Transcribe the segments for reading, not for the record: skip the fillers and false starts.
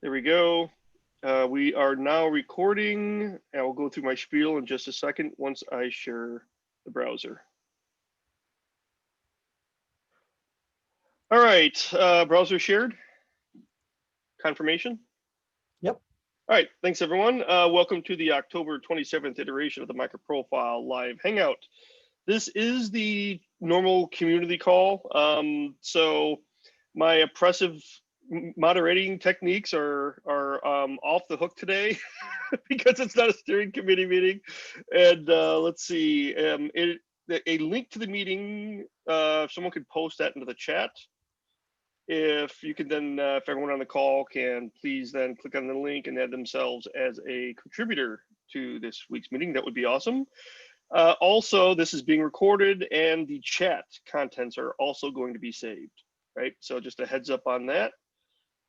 There we go. We are now recording. I will go through my spiel in just a second once I share the browser. All right, browser shared. Confirmation? Yep. All right, thanks everyone. Welcome to the October 27th iteration of the MicroProfile Live Hangout. This is the normal community call. So my oppressive moderating techniques are off the hook today because it's not a steering committee meeting. And let's see, a link to the meeting, if someone could post that into the chat. If you could then, if everyone on the call can please then click on the link and add themselves as a contributor to this week's meeting, that would be awesome. Also, this is being recorded and the chat contents are also going to be saved, right? So just a heads up on that.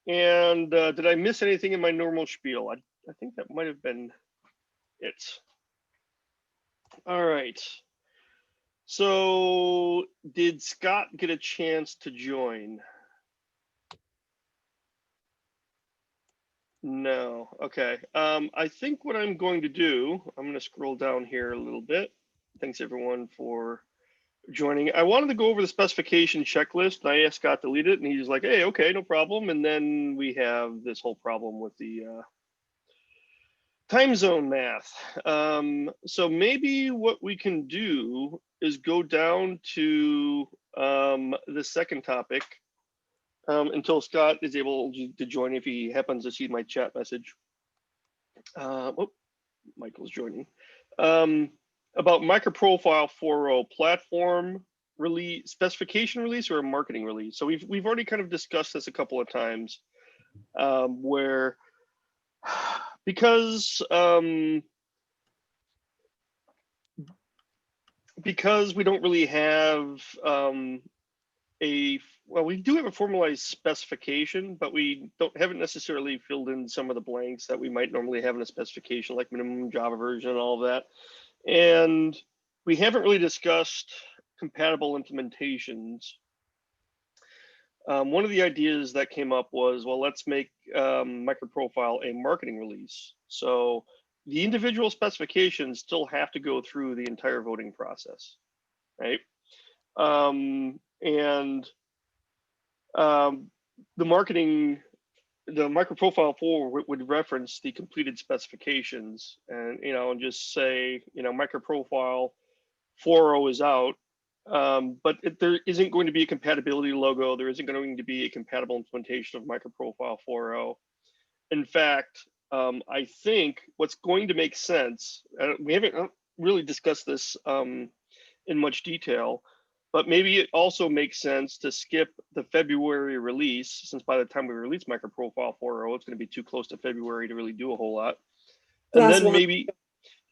And did I miss anything in my normal spiel? I think that might have been it. All right. So did Scott get a chance to join? No, okay. I think what I'm going to do, I'm going to scroll down here a little bit. Thanks everyone for joining. I wanted to go over the specification checklist. I asked Scott to lead it and he's like, hey, okay, no problem. And then we have this whole problem with the time zone math. So maybe what we can do is go down to the second topic until Scott is able to join if he happens to see my chat message. Oh, Michael's joining. About MicroProfile 4.0 platform release, specification release, or a marketing release. So we've already kind of discussed this a couple of times, where because we don't really have well, we do have a formalized specification, but we haven't necessarily filled in some of the blanks that we might normally have in a specification, like minimum Java version and all of that. And we haven't really discussed compatible implementations. One of the ideas that came up was, well, let's make MicroProfile a marketing release. So the individual specifications still have to go through the entire voting process, right? The MicroProfile 4 would reference the completed specifications and, and just say, MicroProfile 4.0 is out, but there isn't going to be a compatibility logo. There isn't going to be a compatible implementation of MicroProfile 4.0. In fact, I think what's going to make sense, we haven't really discussed this in much detail, but maybe it also makes sense to skip the February release, since by the time we release MicroProfile 4.0, it's going to be too close to February to really do a whole lot. And then maybe,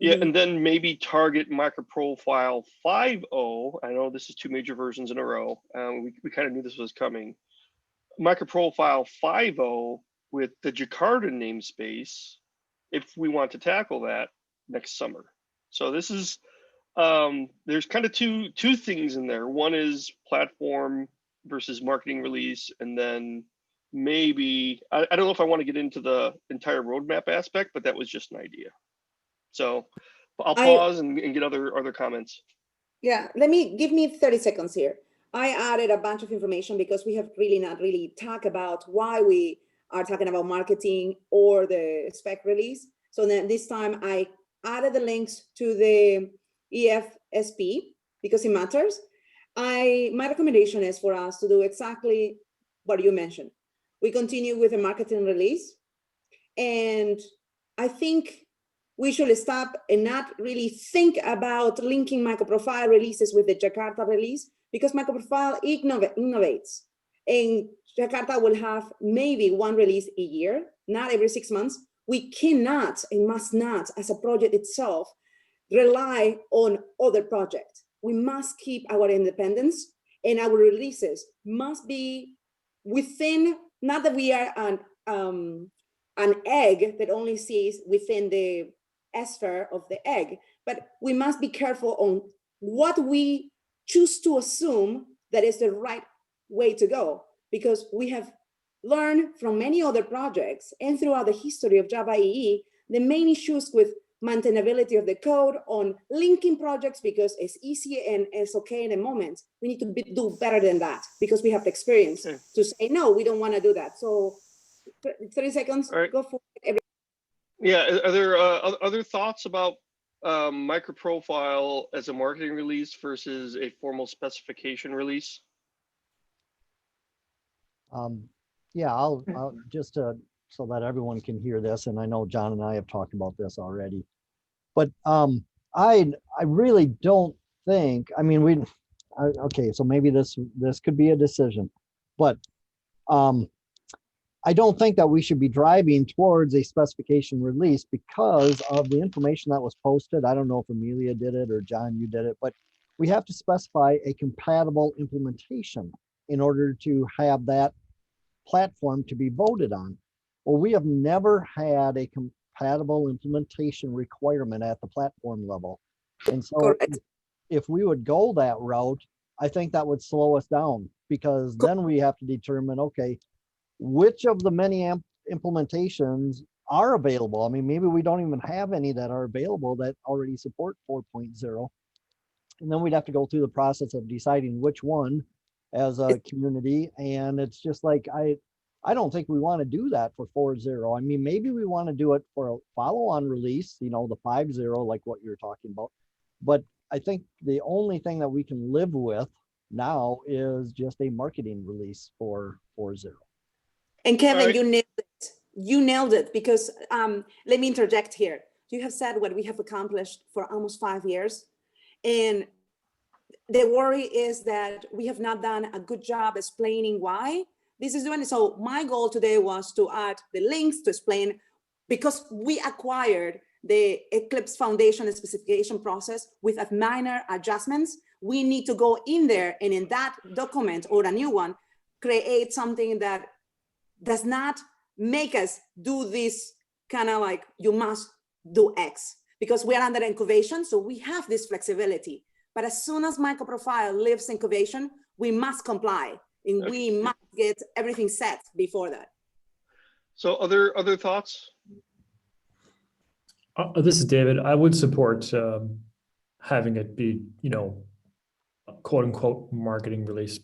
and then maybe target MicroProfile 5.0. I know this is two major versions in a row. We kind of knew this was coming. MicroProfile 5.0 with the Jakarta namespace, if we want to tackle that next summer. So this is, there's kind of two things in there. One is platform versus marketing release, and then maybe I don't know if I want to get into the entire roadmap aspect, but that was just an idea. So I'll pause and get other comments. Yeah, give me 30 seconds here. I added a bunch of information because we have really not really talked about why we are talking about marketing or the spec release. So then this time I added the links to the EFSP because it matters. My recommendation is for us to do exactly what you mentioned. We continue with a marketing release, and I think we should stop and not really think about linking MicroProfile releases with the Jakarta release, because MicroProfile innovates, and Jakarta will have maybe one release a year, not every 6 months. We cannot and must not, as a project itself, rely on other projects. We must keep our independence, and our releases must be within, not that we are an egg that only sees within the sphere of the egg, but we must be careful on what we choose to assume that is the right way to go, because we have learned from many other projects and throughout the history of Java EE, the main issues with maintainability of the code on linking projects, because it's easy and it's okay in the moment. We need to do better than that because we have the experience to say, no, we don't want to do that. So 30 seconds, right. Go for it. Yeah, are there other thoughts about MicroProfile as a marketing release versus a formal specification release? Yeah, I'll just so that everyone can hear this, and I know John and I have talked about this already, but I really don't think, I mean, okay, so maybe this could be a decision, but I don't think that we should be driving towards a specification release because of the information that was posted. I don't know if Amelia did it or John, you did it, but we have to specify a compatible implementation in order to have that platform to be voted on. Well, we have never had a compatible implementation requirement at the platform level. And so if we would go that route, I think that would slow us down, because then we have to determine, okay, which of the many implementations are available. I mean, maybe we don't even have any that are available that already support 4.0. And then we'd have to go through the process of deciding which one as a community. And it's just like, I don't think we want to do that for 4.0. I mean, maybe we want to do it for a follow-on release, you know, the 5.0, like what you're talking about. But I think the only thing that we can live with now is just a marketing release for 4.0. And Kevin, right. You nailed it, because let me interject here. You have said what we have accomplished for almost 5 years. And the worry is that we have not done a good job explaining why this is doing it. So my goal today was to add the links to explain, because we acquired the Eclipse Foundation and specification process with minor adjustments. We need to go in there and in that document or a new one, create something that does not make us do this kind of like, you must do X, because we are under incubation. So we have this flexibility. But as soon as MicroProfile lives in incubation, we must comply, and we must get everything set before that. So other thoughts? This is David. I would support having it be, you know, a quote unquote marketing release.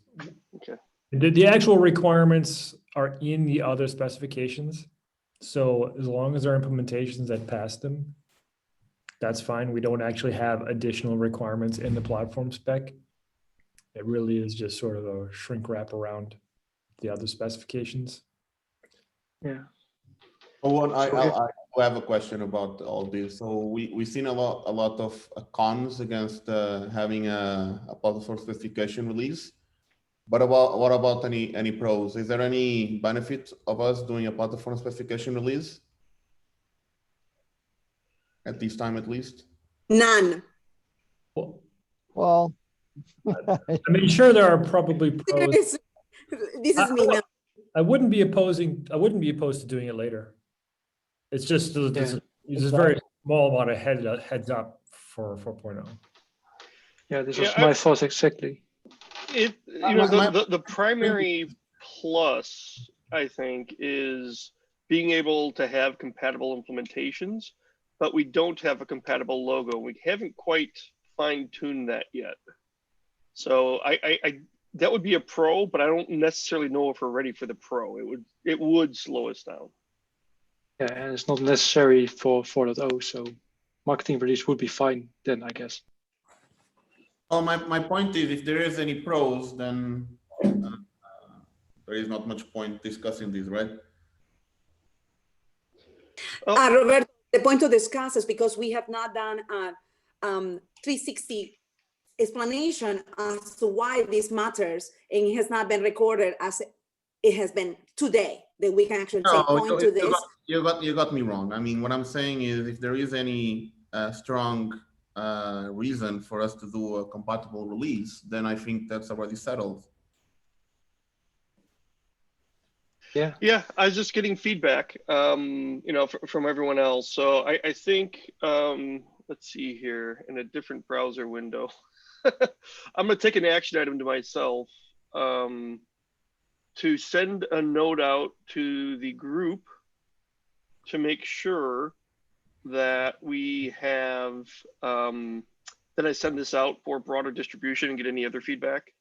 Okay. The actual requirements are in the other specifications. So as long as there are implementations that pass them, that's fine. We don't actually have additional requirements in the platform spec. It really is just sort of a shrink wrap around the other specifications. Yeah. Oh, I have a question about all this. So we've seen a lot of cons against having a platform specification release. But what about any pros? Is there any benefit of us doing a platform specification release? At this time, at least? None. Well, I mean, sure, there are probably pros. This is me now. I wouldn't be opposed to doing it later. It's just it's a very small amount of heads up for 4.0. Yeah, this was my thoughts exactly. You know, the primary plus, I think, is being able to have compatible implementations, but we don't have a compatible logo. We haven't quite fine-tuned that yet. So that would be a pro, but I don't necessarily know if we're ready for the pro. It would slow us down. Yeah, and it's not necessary for 4.0, so marketing release would be fine then, I guess. Well, my point is, if there is any pros, then there is not much point discussing this, right? Roberto, the point to discuss is because we have not done a 360 explanation as to why this matters, and it has not been recorded as it has been today, that we can actually say point to this. You got me wrong. I mean, what I'm saying is, if there is any strong reason for us to do a compatible release, then I think that's already settled. Yeah, I was just getting feedback, you know, from everyone else. So I think, let's see here, in a different browser window, I'm gonna take an action item to myself. to send a note out to the group to make sure that we have, that I send this out for broader distribution and get any other feedback.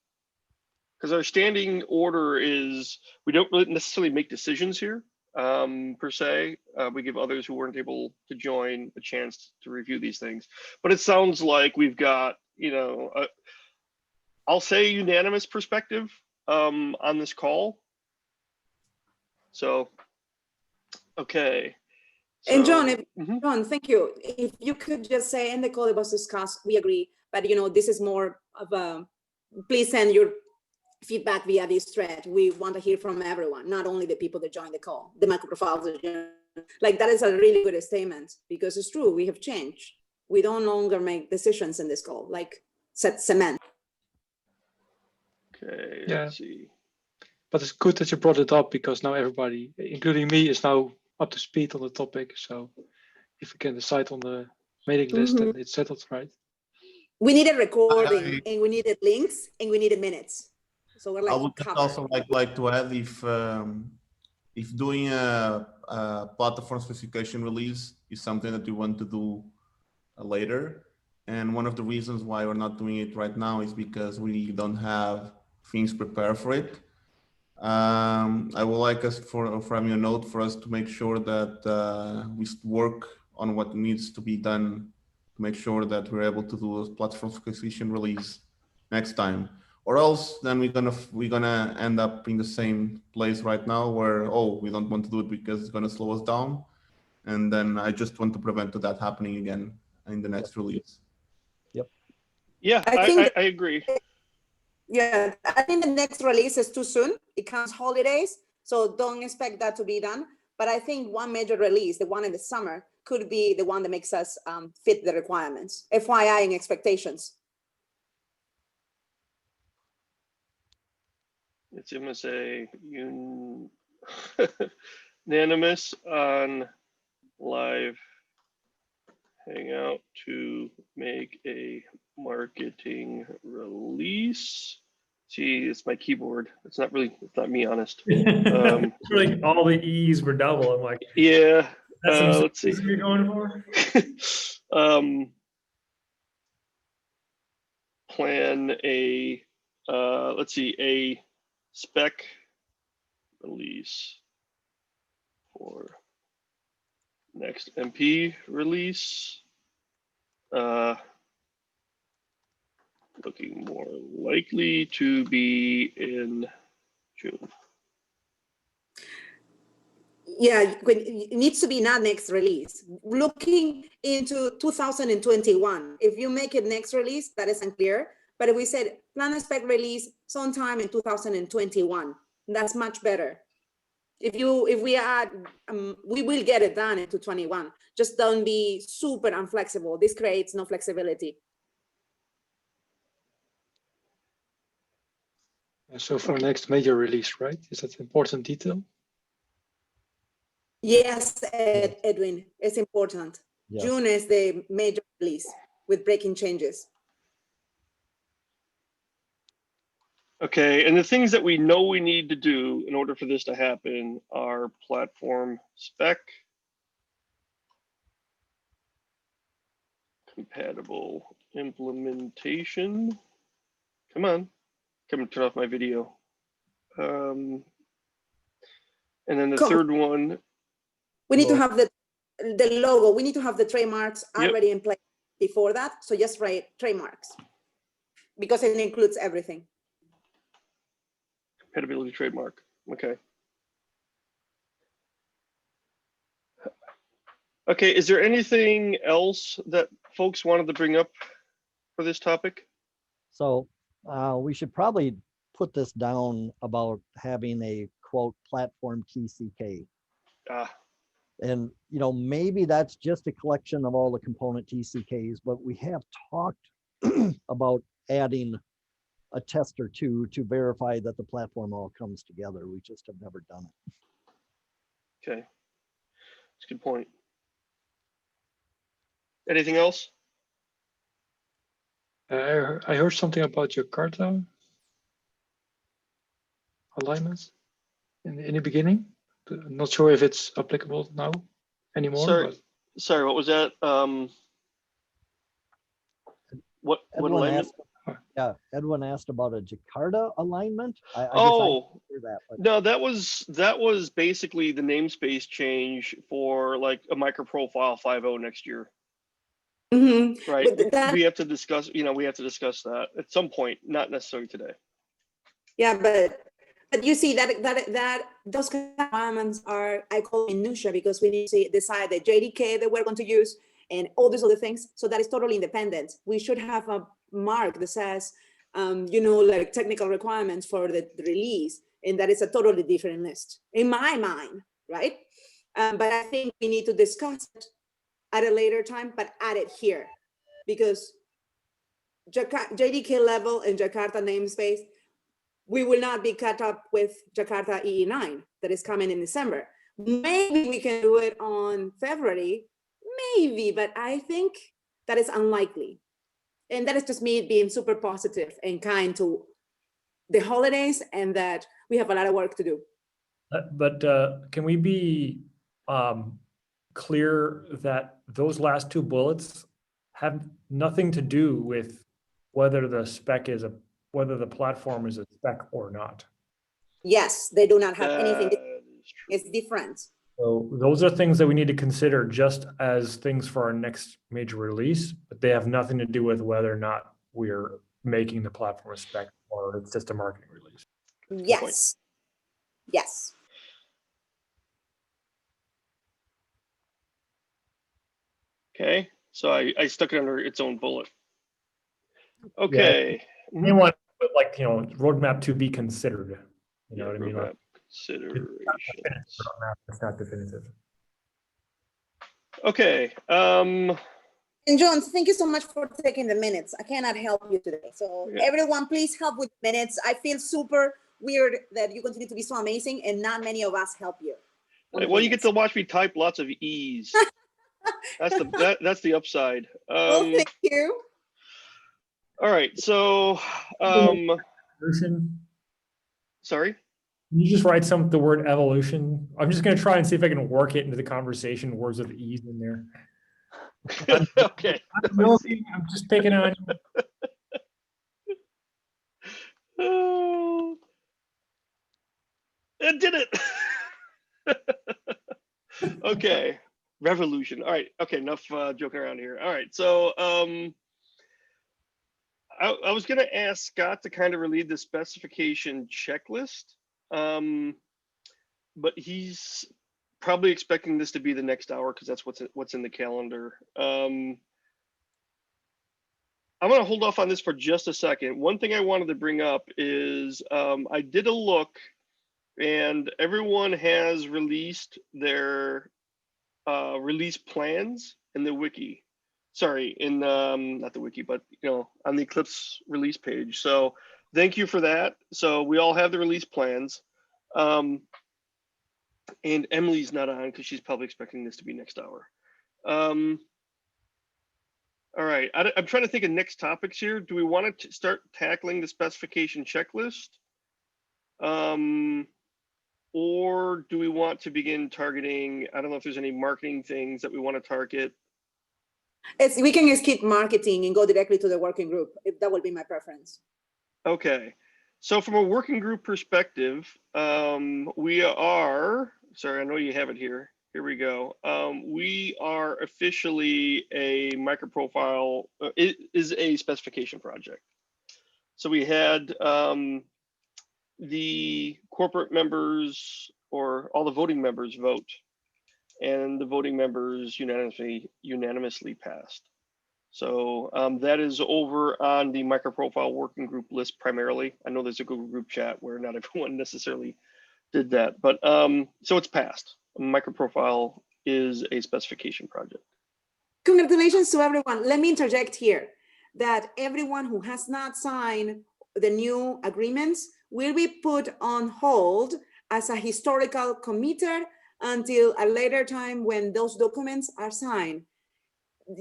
Because our standing order is, we don't really necessarily make decisions here, per se. We give others who weren't able to join a chance to review these things. But it sounds like we've got, you know, I'll say unanimous perspective on this call. So, okay. And So, John, John, thank you. If you could just say, in the call it was discussed, we agree, but you know, this is more of a, please send your feedback via this thread. We want to hear from everyone, not only the people that joined the call, the microprofiles. Like that is a really good statement because it's true, we have changed. We don't longer make decisions in this call, like set cement. okay, Yeah. let's see. But it's good that you brought it up because now everybody, including me, is now up to speed on the topic. So if we can decide on the mailing list, then it's settled, right? We needed recording and we needed links and we needed minutes. So we're like, I would just also like to add if doing a platform specification release is something that you want to do later, and one of the reasons why we're not doing it right now is because we don't have things prepared for it. I would like us from your note for us to make sure that we work on what needs to be done to make sure that we're able to do a platform specification release next time. Or else then we're gonna end up in the same place right now where, oh, we don't want to do it because it's gonna slow us down. And then I just want to prevent that happening again in the next release. Yep. Yeah, I agree. Yeah, I think the next release is too soon. It comes holidays, so don't expect that to be done. But I think one major release, the one in the summer, could be the one that makes us fit the requirements. FYI and expectations. It's MSA unanimous on live Hangout to make a marketing release. See, it's my keyboard. It's not me, honest. Like all the E's were double. I'm like, yeah. that's Let's see. you're going for? Plan a let's see, a spec release for next MP release. Looking more likely to be in June. Yeah, it needs to be not next release. Looking into 2021, if you make it next release, that is unclear. But if we said plan a spec release sometime in 2021, that's much better. If we add, we will get it done into 21. Just don't be super unflexible. This creates no flexibility. So for next major release, right? Is that important detail? Yes, Edwin, it's important. Yes. June is the major release with breaking changes. Okay, and the things that we know we need to do in order for this to happen are platform spec, compatible implementation. Come on, turn off my video. And then the third one. We need to have the logo. We need to have the trademarks already in place before that. So just write trademarks because it includes everything. Compatibility trademark. Okay. Okay, is there anything else that folks wanted to bring up for this topic? So we should probably put this down about having a quote platform TCK. And you know, maybe that's just a collection of all the component TCKs, but we have talked about adding a test or two to verify that the platform all comes together. We just have never done it. Okay, that's a good point. Anything else? I heard something about your Jakarta alignments. in the beginning. I'm not sure if it's applicable now anymore. Sorry, But sorry, what was that? What Edwin alignment? asked, yeah, Edwin asked about a Jakarta alignment. I guess I Oh, didn't hear that, but no, that was basically the namespace change for like a MicroProfile 5.0 next year, Mhm. right? But that, We have to discuss, we have to discuss that at some point, not necessarily today. yeah, but you see that those requirements are, I call minutia, because we need to decide the JDK that we're going to use and all these other things. So that is totally independent. We should have a mark that says, like technical requirements for the release, and that is a totally different list in my mind, right? But I think we need to discuss it at a later time, but add it here, because JDK level and Jakarta namespace, we will not be caught up with Jakarta EE9 that is coming in December. Maybe we can do it on February, maybe, but I think that is unlikely. And that is just me being super positive and kind to the holidays, and that we have a lot of work to do. But can we be clear that those last two bullets have nothing to do with whether the spec is whether the platform is a spec or not? Yes, they do not have anything. That is true. It's different. So those are things that we need to consider just as things for our next major release, but they have nothing to do with whether or not we're making the platform a spec or it's just a marketing release. Yes. Yes. Okay, so I stuck it under its own bullet. Okay. We want, roadmap to be considered. You know what I mean? Roadmap considerations. It's not definitive. Okay. And John, thank you so much for taking the minutes. I cannot help you today. So Yeah. everyone, please help with minutes. I feel super weird that you continue to be so amazing and not many of us help you. Well, you get to watch me type lots of E's. That's the upside. Oh, thank you. All right, so sorry. Can you just write the word evolution? I'm just going to try and see if I can work it into the conversation, words with E's in there. Okay. I'm just picking on you. Oh, it did it. Okay, revolution. All right. Okay, enough joking around here. All right, so I was going to ask Scott to kind of relieve the specification checklist, but he's probably expecting this to be the next hour because that's what's in the calendar. I'm going to hold off on this for just a second. One thing I wanted to bring up is I did a look, and everyone has released their release plans in the wiki. Sorry, in not the wiki, but on the Eclipse release page. So thank you for that. So we all have the release plans. And Emily's not on because she's probably expecting this to be next hour. All right, I'm trying to think of next topics here. Do we want to start tackling the specification checklist? Or do we want to begin targeting, I don't know if there's any marketing things that we want to target. We can skip marketing and go directly to the working group. If that would be my preference. Okay, so from a working group perspective, we are, sorry, I know you have it here. Here we go. We are officially a MicroProfile, it is a specification project. So we had the corporate members or all the voting members vote, and the voting members unanimously passed. So that is over on the MicroProfile working group list primarily. I know there's a Google group chat where not everyone necessarily did that, but so it's passed. MicroProfile is a specification project. Congratulations to everyone. Let me interject here that everyone who has not signed the new agreements will be put on hold as a historical committer until a later time when those documents are signed.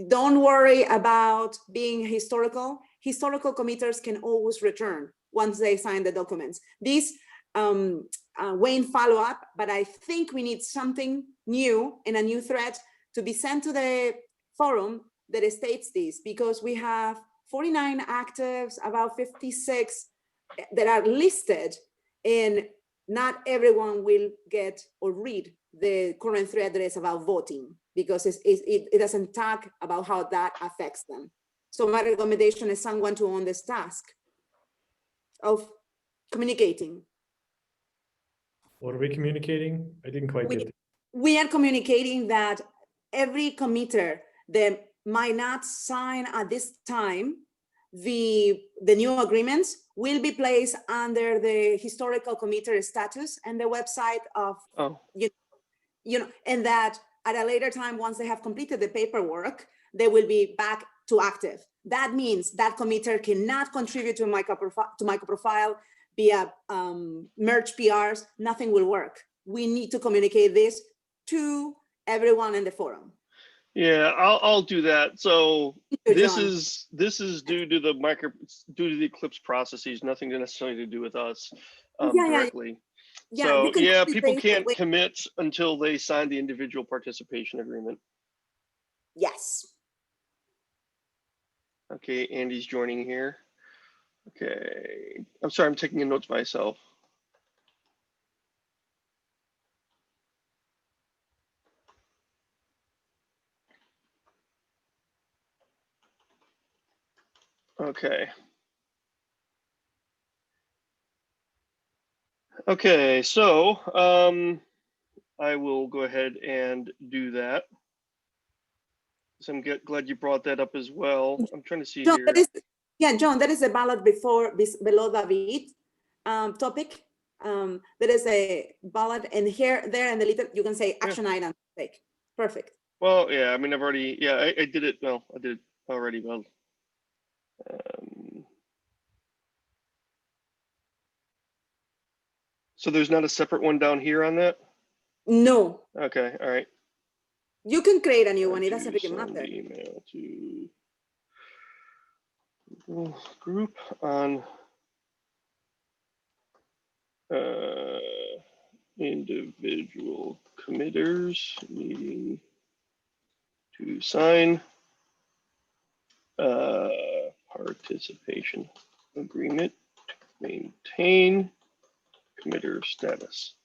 Don't worry about being historical. Historical committers can always return once they sign the documents. These Wayne follow up, but I think we need something new in a new thread to be sent to the forum that states this, because we have 49 actives, about 56 that are listed, and not everyone will get or read the current thread that is about voting, because it doesn't talk about how that affects them. So my recommendation is someone to own this task of communicating. What are we communicating? I didn't quite get that. We are communicating that every committer that might not sign at this time the new agreements will be placed under the historical committer status and the website of, and that at a later time, once they have completed the paperwork, they will be back to active. That means that committer cannot contribute to MicroProfile via merge PRs, nothing will work. We need to communicate this to everyone in the forum. Yeah, I'll do that. So this John. is due to the Eclipse processes, nothing necessarily to do with us directly. Yeah, So you can yeah, copy people paste can't the commit until they sign the individual participation agreement. Yes. Okay, Andy's joining here. Okay, I'm sorry, I'm taking notes myself. Okay. Okay, so I will go ahead and do that. So I'm glad you brought that up as well. I'm trying to see John, here. John, that is a ballot below David topic. There is a ballot, and there in the little, you can say action item topic. Perfect. Well, yeah, I mean, I've already, yeah, I did it. Well, I did it already. Well, so there's not a separate one down here on that? No. Okay, all right. You can create a new one. It doesn't really matter. Email to group on individual committers needing to sign participation agreement to maintain committer status.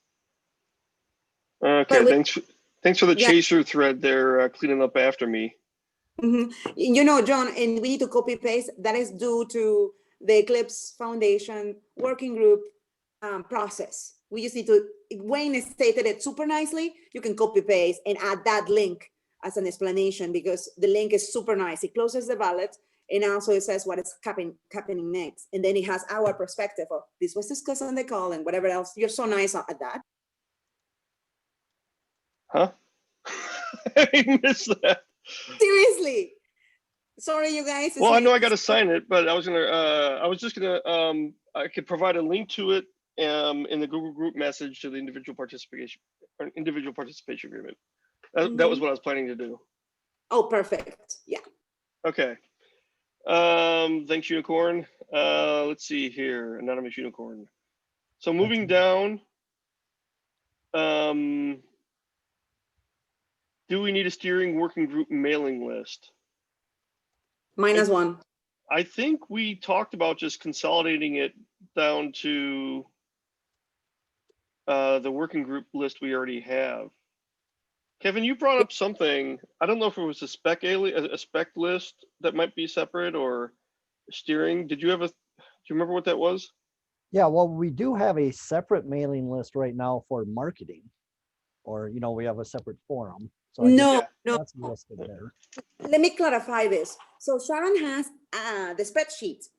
Okay, thanks for the chaser thread there, cleaning up after me. Mm-hmm. You know, John, and we need to copy paste. That is due to the Eclipse Foundation working group process. We just need to, Wayne stated it super nicely. You can copy paste and add that link as an explanation, because the link is super nice. It closes the ballot, and also it says what is happening next. And then it has our perspective of this was discussed on the call and whatever else. You're so nice at that. Huh? I missed that. Seriously. Sorry, you guys. Well, I know I got to sign it, but I was just gonna, I could provide a link to it in the Google group message to the individual participation agreement. That was what I was planning to do. Oh, perfect. Yeah. Okay. Thanks, Unicorn. Let's see here, Anonymous Unicorn. So moving down, do we need a steering working group mailing list? -1. I think we talked about just consolidating it down to the working group list we already have. Kevin, you brought up something. I don't know if it was a spec list that might be separate or steering. Do you remember what that was? Yeah, well, we do have a separate mailing list right now for marketing, or, you know, we have a separate forum. So No. that's listed there. Let me clarify this. So Sharon has the spreadsheet,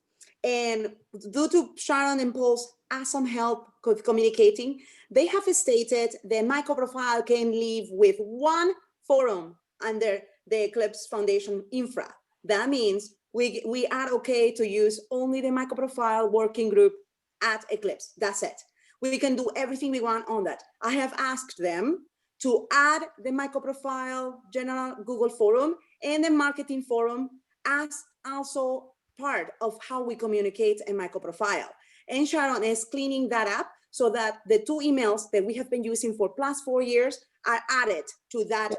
and due to Sharon and Paul's awesome help with communicating, they have stated that MicroProfile can live with one forum under the Eclipse Foundation infra. That means we are okay to use only the MicroProfile working group at Eclipse. That's it. We can do everything we want on that. I have asked them to add the MicroProfile general Google forum and the marketing forum as also part of how we communicate in MicroProfile. And Sharon is cleaning that up so that the 2 emails that we have been using for plus 4 years are added to that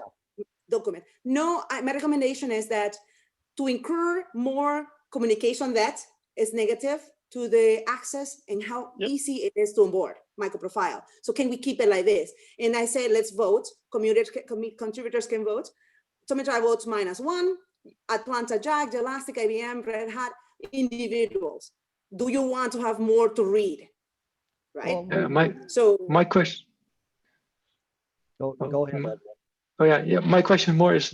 document. No, my recommendation is that to incur more communication that is negative to the access and how easy it is to onboard MicroProfile. So can we keep it like this? And I say, let's vote. Contributors can vote. Tomato votes -1, Atlanta JAG, Elastic, IBM, Red Hat, individuals. Do you want to have more to read? Right? My question. Go ahead. Oh yeah. My question more is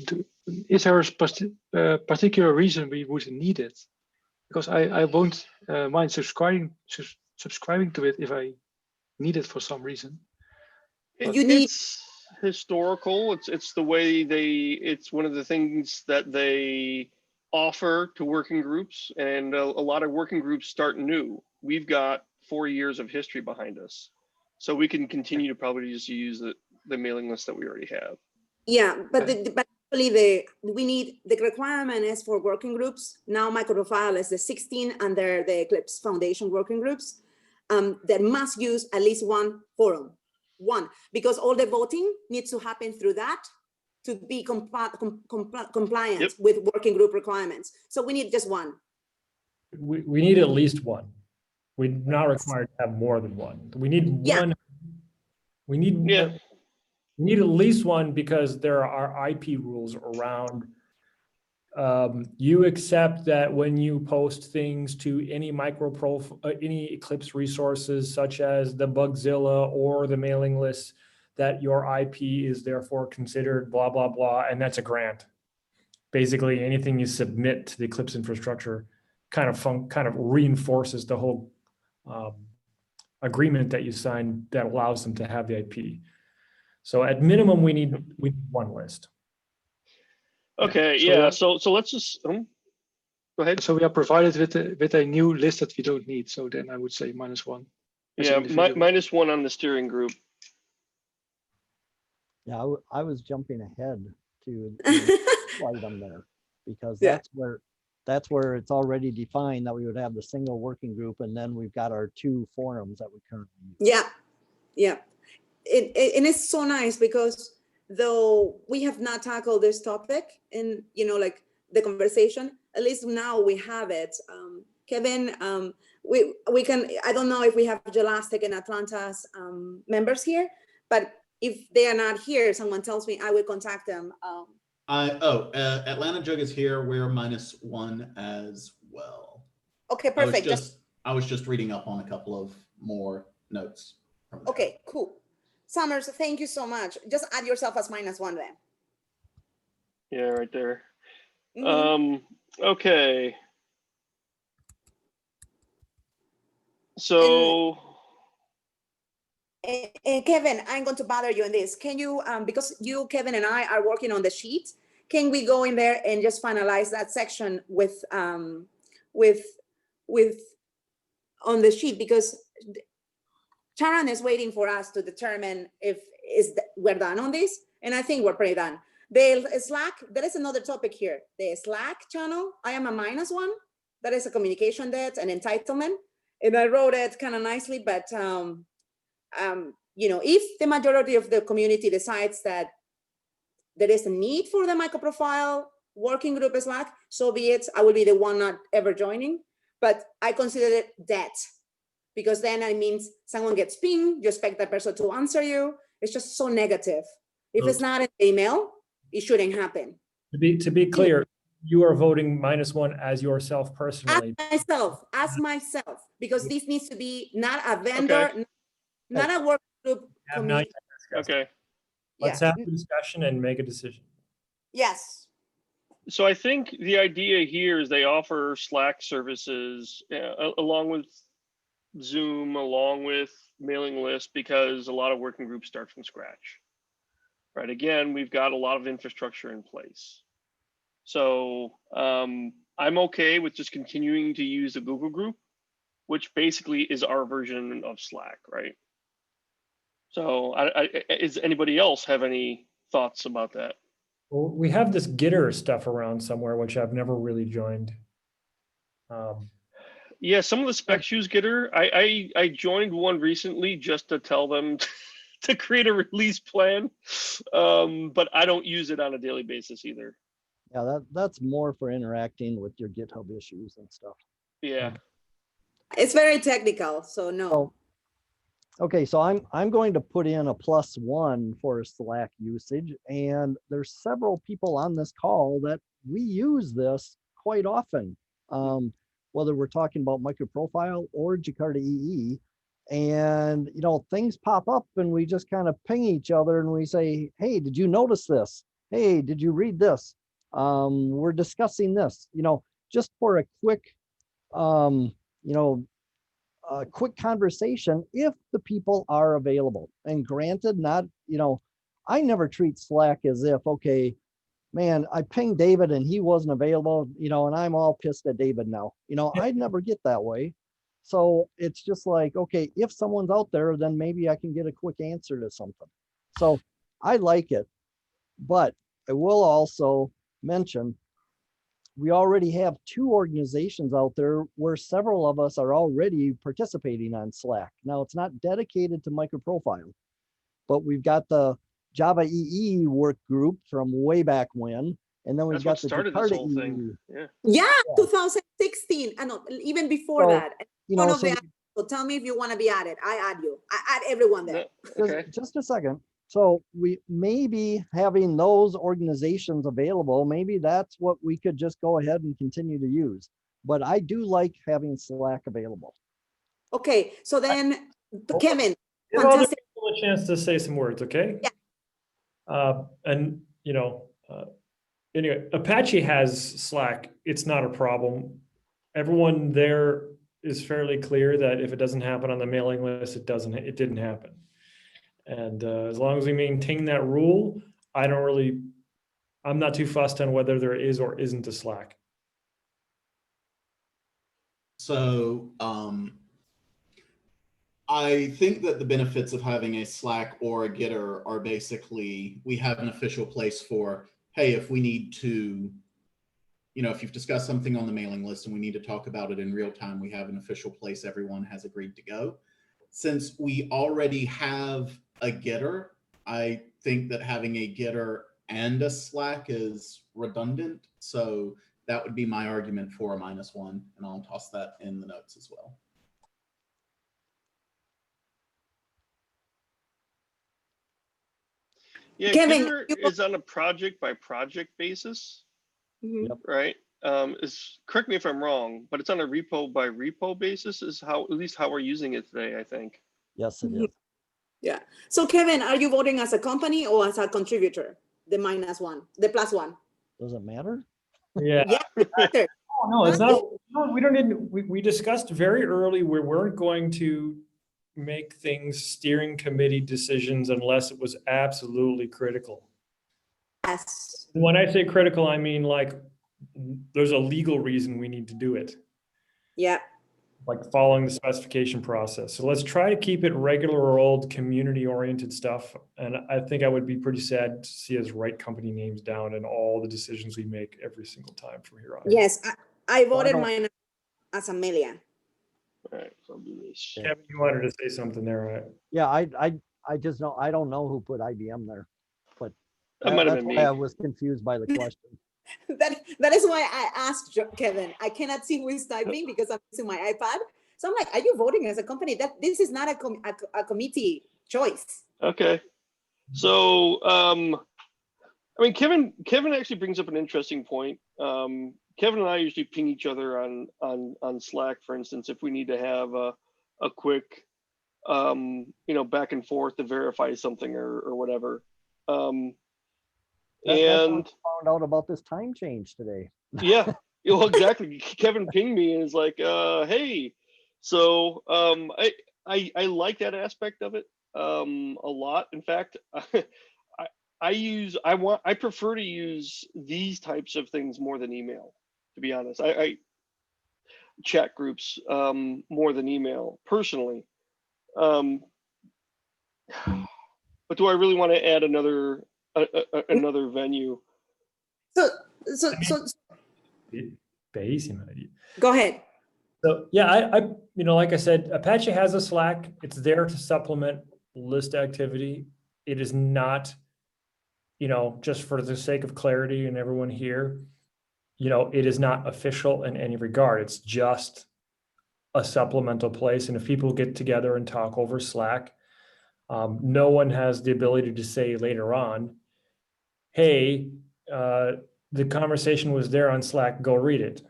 there a particular reason we would need it? Because I won't mind subscribing to it if I need it for some reason. It's historical. It's the way it's one of the things that they offer to working groups, and a lot of working groups start new. We've got 4 years of history behind us, so we can continue to probably just use the mailing list that we already have. Yeah, but actually we need the requirement is for working groups. Now MicroProfile is the 16 under the Eclipse Foundation working groups that must use at least one forum. Because all the voting needs to happen through that to be compliant with working group requirements. So we need just one. We need at least one. We're not required to have more than one. We need one. We need at least one because there are IP rules around. You accept that when you post things to any any Eclipse resources, such as the Bugzilla or the mailing list, that your IP is therefore considered blah, blah, blah, and that's a grant. Basically, anything you submit to the Eclipse infrastructure kind of reinforces the whole agreement that you signed that allows them to have the IP. So at minimum, we need one list. Okay, so let's just go ahead. So we are provided with a new list that we don't need. So then I would say -1. Yeah, -1 on the steering group. Yeah, I was jumping ahead to slide them there because that's where it's already defined that we would have the single working group, and then we've got our 2 forums that we currently use. Yeah. And it's so nice because though we have not tackled this topic in, like the conversation, at least now we have it. Kevin, we can, I don't know if we have Elastic and Atlanta's members here, but if they are not here, someone tells me, I will contact them. Atlanta JUG is here. We're -1 as well. Okay, perfect. I was just reading up on a couple of more notes. Okay, cool. Summers, thank you so much. Just add yourself as -1 then. Yeah, right there. Okay. So. And Kevin, I'm going to bother you on this. Can you, because you, Kevin, and I are working on the sheet, can we go in there and just finalize that section with on the sheet? Because Sharon is waiting for us to determine if we're done on this, and I think we're pretty done. The Slack, there is another topic here. The Slack channel, I am a -1. That is a communication debt and entitlement, and I wrote it kind of nicely, but if the majority of the community decides that there is a need for the MicroProfile working group Slack, so be it. I will be the one not ever joining, but I consider it debt. Because then it means someone gets pinged, you expect that person to answer you. It's just so negative. If it's not an email, it shouldn't happen. To be clear, you are voting -1 as yourself personally. As myself, because this needs to be not a vendor, not a work group. Okay. Let's have the discussion and make a decision. Yes. So I think the idea here is they offer Slack services along with Zoom, along with mailing lists, because a lot of working groups start from scratch. Right. Again, we've got a lot of infrastructure in place. So I'm okay with just continuing to use the Google group, which basically is our version of Slack, right? So does anybody else have any thoughts about that? Well, we have this Gitter stuff around somewhere, which I've never really joined. Yeah, some of the specs use Gitter. I joined one recently just to tell them to create a release plan, but I don't use it on a daily basis either. Yeah, that's more for interacting with your GitHub issues and stuff. Yeah. It's very technical, so no. So, okay, so I'm going to put in a +1 for Slack usage, and there's several people on this call that we use this quite often, whether we're talking about MicroProfile or Jakarta EE, and things pop up and we just kind of ping each other and we say, hey, did you notice this? Hey, did you read this? We're discussing this, just for a quick, a quick conversation if the people are available. And granted, not, I never treat Slack as if, okay, man, I pinged David and he wasn't available, and I'm all pissed at David now. I'd never get that way. So it's just like, okay, if someone's out there, then maybe I can get a quick answer to something. So I like it, but I will also mention, we already have 2 organizations out there where several of us are already participating on Slack. Now, it's not dedicated to MicroProfile, but we've got the Java EE work group from way back when, and then we've That's got what the started this Jakarta whole thing. EE. Yeah, 2016. I know, even before So, that. One of so the, so tell me if you want to be added. I add you. I add everyone there. No, okay. just a second. So we may be having those organizations available. Maybe that's what we could just go ahead and continue to use. But I do like having Slack available. Okay, so then, Kevin, Give other fantastic. people a chance to say some words, okay? Yeah. And anyway, Apache has Slack. It's not a problem. Everyone there is fairly clear that if it doesn't happen on the mailing list, it didn't happen. And as long as we maintain that rule, I'm not too fussed on whether there is or isn't a Slack. So I think that the benefits of having a Slack or a Gitter are basically, we have an official place for, hey, if we need to, if you've discussed something on the mailing list and we need to talk about it in real time, we have an official place everyone has agreed to go. Since we already have a Gitter, I think that having a Gitter and a Slack is redundant. So that would be my argument for a -1, and I'll toss that in the notes as well. Yeah, Kevin, Gitter is on a project by project basis, right? Correct me if I'm wrong, but it's on a repo by repo basis is how, at least how we're using it today, I think. Yes, it is. Yeah. So Kevin, are you voting as a company or as a contributor? The -1, the +1. Does it matter? Yeah. Yeah. No, it's not. No, we don't need. We discussed very early we weren't going to make things steering committee decisions unless it was absolutely critical. Yes. When I say critical, I mean like there's a legal reason we need to do it. Yeah. Like following the specification process. So let's try to keep it regular old community-oriented stuff. And I think I would be pretty sad to see us write company names down in all the decisions we make every single time from here on. Yes, I voted mine as Amelia. All right, so I'll do this. Kevin, you wanted to say something there, right? Yeah, I just know, I don't know who put IBM there, but That might have that's been why me. I was confused by the question. That is why I asked Kevin. I cannot see who is typing because I'm using my iPad. So I'm like, are you voting as a company? That this is not a committee choice. Okay. So, I mean, Kevin actually brings up an interesting point. Kevin and I usually ping each other on Slack, for instance, if we need to have a quick, back and forth to verify something or whatever. That's how And I found out about this time change today. yeah, well, exactly. Kevin pinged me and is like, hey, so I like that aspect of it a lot. In fact, I prefer to use these types of things more than email, to be honest. I chat groups more than email personally. But do I really want to add another venue? So go ahead. So yeah, like I said, Apache has a Slack. It's there to supplement list activity. It is not, just for the sake of clarity and everyone here, it is not official in any regard. It's just a supplemental place. And if people get together and talk over Slack, no one has the ability to say later on, hey, the conversation was there on Slack, go read it.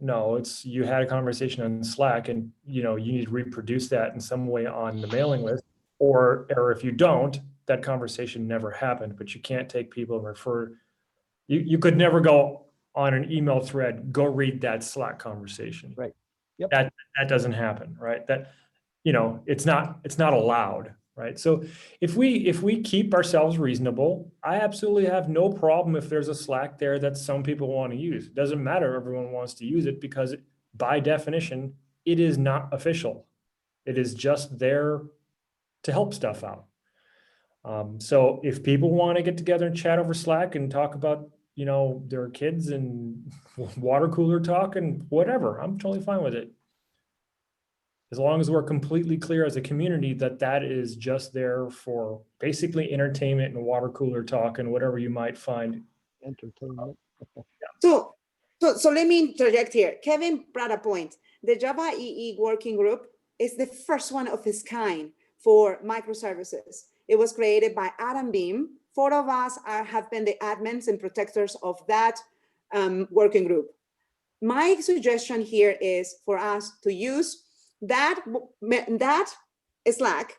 No, it's you had a conversation on Slack and you need to reproduce that in some way on the mailing list, or if you don't, that conversation never happened. But you can't take people and refer. You could never go on an email thread, go read that Slack conversation. Right. Yep. That doesn't happen, right? That it's not allowed, right? So if we keep ourselves reasonable, I absolutely have no problem if there's a Slack there that some people want to use. It doesn't matter if everyone wants to use it, because by definition, it is not official. It is just there to help stuff out. So if people want to get together and chat over Slack and talk about, their kids and water cooler talk and whatever, I'm totally fine with it. As long as we're completely clear as a community that is just there for basically entertainment and water cooler talk and whatever you might find. Entertainment. So let me interject here. Kevin brought a point. The Java EE working group is the first one of its kind for microservices. It was created by Adam Beam. 4 of us have been the admins and protectors of that working group. My suggestion here is for us to use that Slack,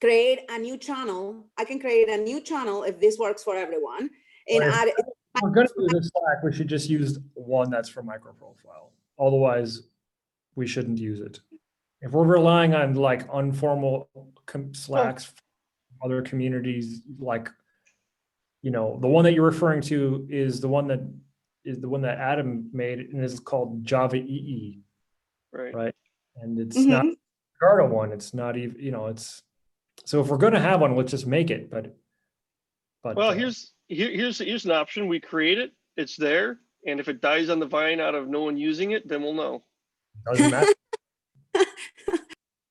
create a new channel. I can create a new channel if this works for everyone. And add it. If we're going to use Slack, we should just use one that's for MicroProfile. Otherwise, we shouldn't use it. If we're relying on like informal Slacks, from other communities, like, the one that you're referring to is the one that Adam made, and it's called Java EE. Right. And it's not a Jakarta one. It's not even, it's, so if we're going to have one, let's just make it. But Well, here's an option. We create it. It's there. And if it dies on the vine out of no one using it, then we'll know. Doesn't matter.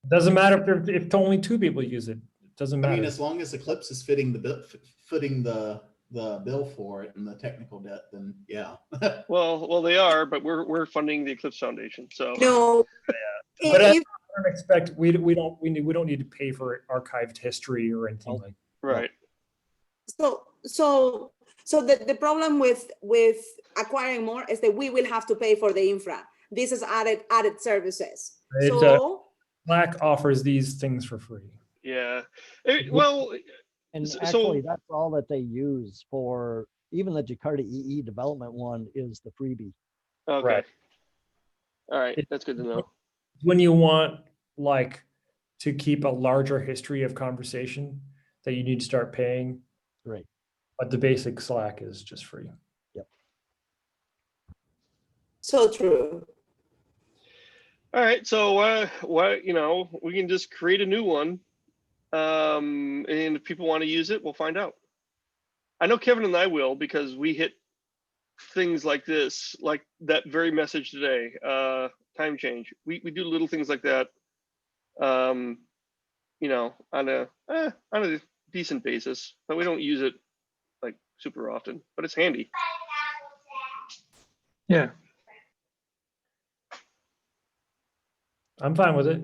Doesn't matter if only 2 people use it. It doesn't matter. I mean, as long as Eclipse is footing the bill for it and the technical debt, then yeah. Well, they are, but we're funding the Eclipse Foundation. So No. Yeah. But I don't expect we don't need to pay for archived history or anything like that. Right. So the problem with acquiring more is that we will have to pay for the infra. This is added services. Slack offers these things for free. Yeah. And So- actually, that's all that they use for, even the Jakarta EE development one is the freebie. Okay. Right. All right. That's good to know. When you want to keep a larger history of conversation, that you need to start paying. Right. But the basic Slack is just free. Yep. So true. All right. So we can just create a new one. And if people want to use it, we'll find out. I know Kevin and I will, because we hit things like this, like that very message today, time change. We do little things like that, on a decent basis, but we don't use it like super often, but it's handy. Yeah. I'm fine with it.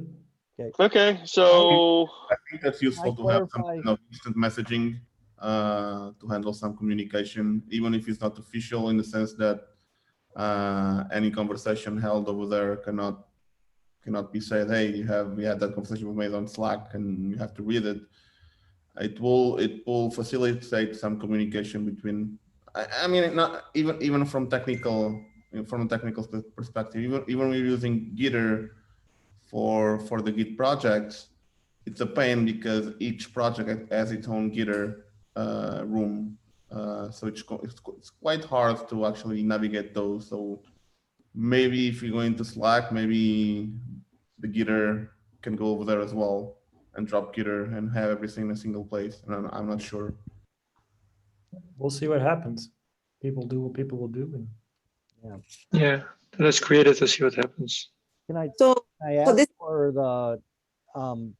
Okay, so I think that's useful to have some clarify? kind of instant messaging to handle some communication, even if it's not official, in the sense that any conversation held over there cannot be said, hey, we had that conversation we made on Slack and you have to read it. It will facilitate some communication between. I mean, not even from a technical perspective. Even we're using Gitter for the Git projects, it's a pain because each project has its own Gitter room, so it's quite hard to actually navigate those. So maybe if you go into Slack, maybe the Gitter can go over there as well and drop Gitter and have everything in a single place. And I'm not sure. We'll see what happens. People do what people will do. Yeah. Let's create it to see what happens. Can I So ask this- for the,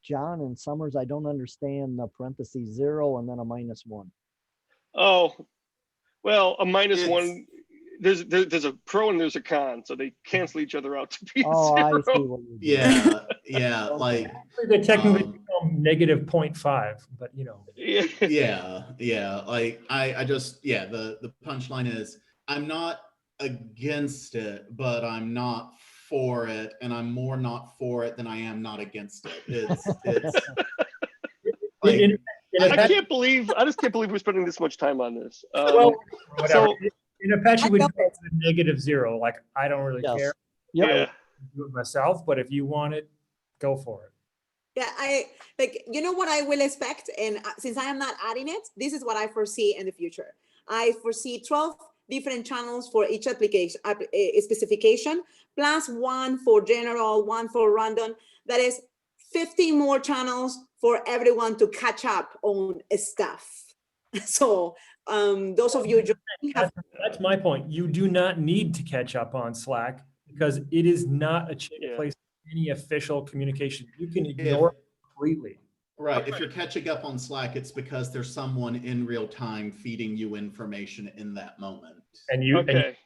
John and Summers, I don't understand the parentheses 0 and then a -1. Oh, well, a minus It's- one. There's a pro and there's a con, so they cancel each other out to be Oh, I zero. see what you're doing. Yeah, yeah, Okay. like, They technically Um, become -0.5, but you know. Yeah. yeah, like I just, yeah, the punchline is I'm not against it, but I'm not for it, and I'm more not for it than I am not against it. It's like, In I Apache, just can't believe we're spending this much time on this. well, whatever. so- In Apache, I we do know it. -0. Like, I don't really Yes. care. Yep. Yeah. Do it myself, but if you want it, go for it. Yeah, I like, you know what I will expect, and since I am not adding it, this is what I foresee in the future. I foresee 12 different channels for each application specification, plus one for general, one for random. That is 15 more channels for everyone to catch up on stuff. So those of you joining have That's my point. You do not need to catch up on Slack because it is not a Yeah. place for any official communication. You can ignore it completely. right, if you're catching up on Slack, it's because there's someone in real time feeding you information in that moment. And you Okay.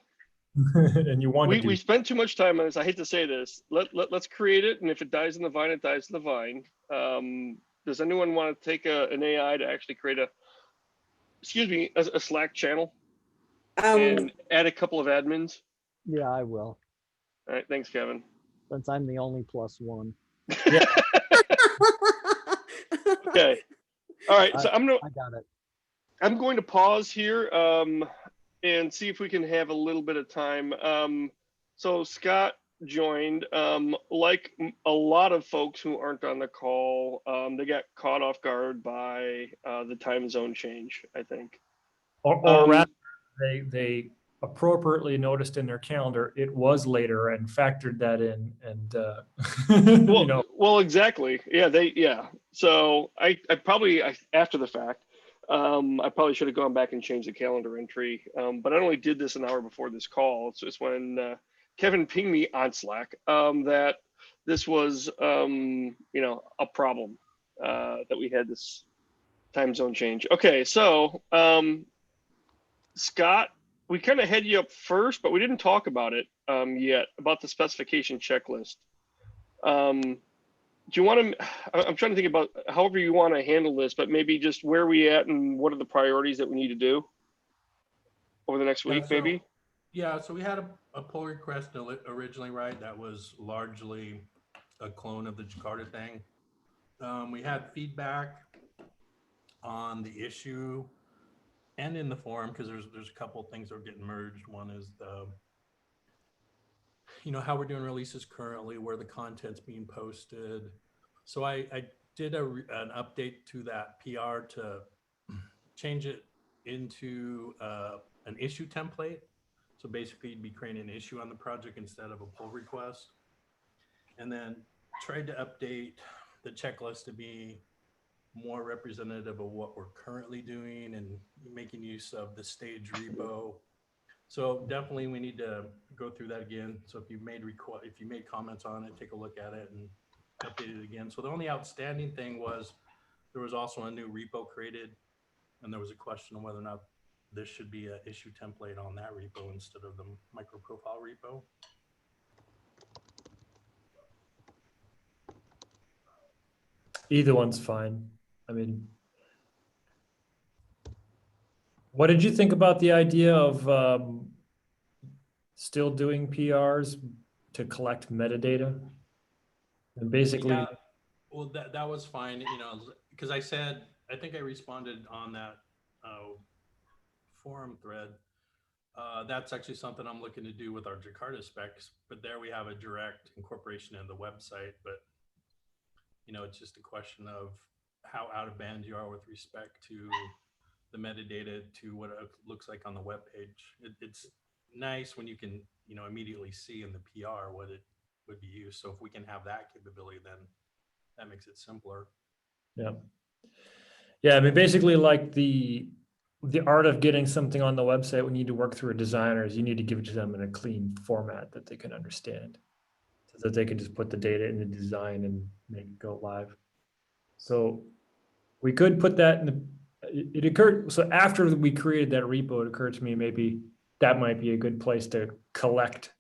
and you want to do We spent too much time on this. I hate to say this. Let's create it, and if it dies in the vine, it dies in the vine. Does anyone want to take an AI to actually create a Slack channel and add a couple of admins? Yeah, I will, All right, thanks, Kevin. since I'm the only +1. Okay. All right, so I got it. I'm going to pause here and see if we can have a little bit of time. So Scott joined, like a lot of folks who aren't on the call, they got caught off guard by the time zone change, I think. or rather they appropriately noticed in their calendar it was later and factored that in and Well, you know. well, exactly. Yeah. So I probably after the fact, I probably should have gone back and changed the calendar entry. But I only did this an hour before this call. So it's when Kevin pinged me on Slack that this was a problem that we had this time zone change. Okay, so Scott, we kind of had you up first, but we didn't talk about it yet, about the specification checklist. Do you want to, I'm trying to think about however you want to handle this, but maybe just where we at and what are the priorities that we need to do over the next week, maybe? Yeah, so we had a pull request originally, right? That was largely a clone of the Jakarta thing. We had feedback on the issue and in the forum, because there's a couple of things that are getting merged. One is how we're doing releases currently, where the content's being posted. So I did an update to that PR to change it into an issue template. So basically you'd be creating an issue on the project instead of a pull request. And then tried to update the checklist to be more representative of what we're currently doing and making use of the stage repo. So definitely we need to go through that again. So if you made comments on it, take a look at it and update it again. So the only outstanding thing was there was also a new repo created, and there was a question on whether or not this should be an issue template on that repo instead of the MicroProfile repo. Either one's fine. I mean, what did you think about the idea of still doing PRs to collect metadata? And basically, Yeah, well, that was fine, because I think I responded on that forum thread. That's actually something I'm looking to do with our Jakarta specs, but there we have a direct incorporation in the website, but it's just a question of how out of band you are with respect to the metadata to what it looks like on the web page. It's nice when you can, immediately see in the PR what it would be used. So if we can have that capability, then that makes it simpler. yeah. I mean, basically, like the art of getting something on the website, we need to work through a designer is you need to give it to them in a clean format that they can understand. so that they could just put the data in the design and make it go live. So we could put that in the, it occurred, so after we created that repo, it occurred to me maybe that might be a good place to collect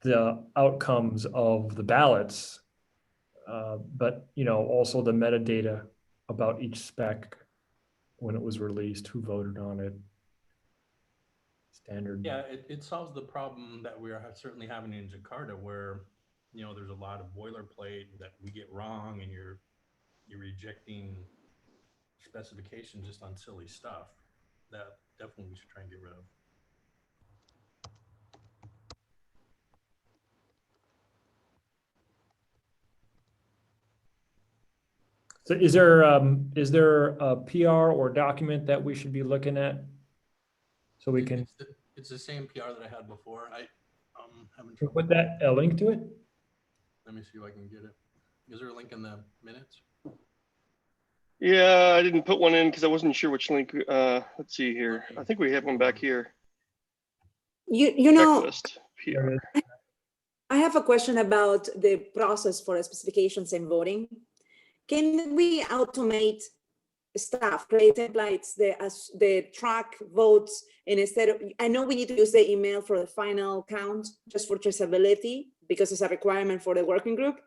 the outcomes of the ballots, but also the metadata about each spec when it was released, who voted on it, standard. Yeah, it solves the problem that we are certainly having in Jakarta, where there's a lot of boilerplate that we get wrong, and you're rejecting specifications just on silly stuff that definitely we should try and get rid of. So is there a PR or document that we should be looking at? So we can It's the same PR that I had before. I haven't put that a link to it. Let me see if I can get it. Is there a link in the minutes? Yeah, I didn't put one in because I wasn't sure which link. Let's see here. I think we have one back here. You know, Checklist, PR. I have a question about the process for specifications and voting. Can we automate stuff, create templates, the track votes, and instead of, I know we need to use the email for the final count just for traceability because it's a requirement for the working group,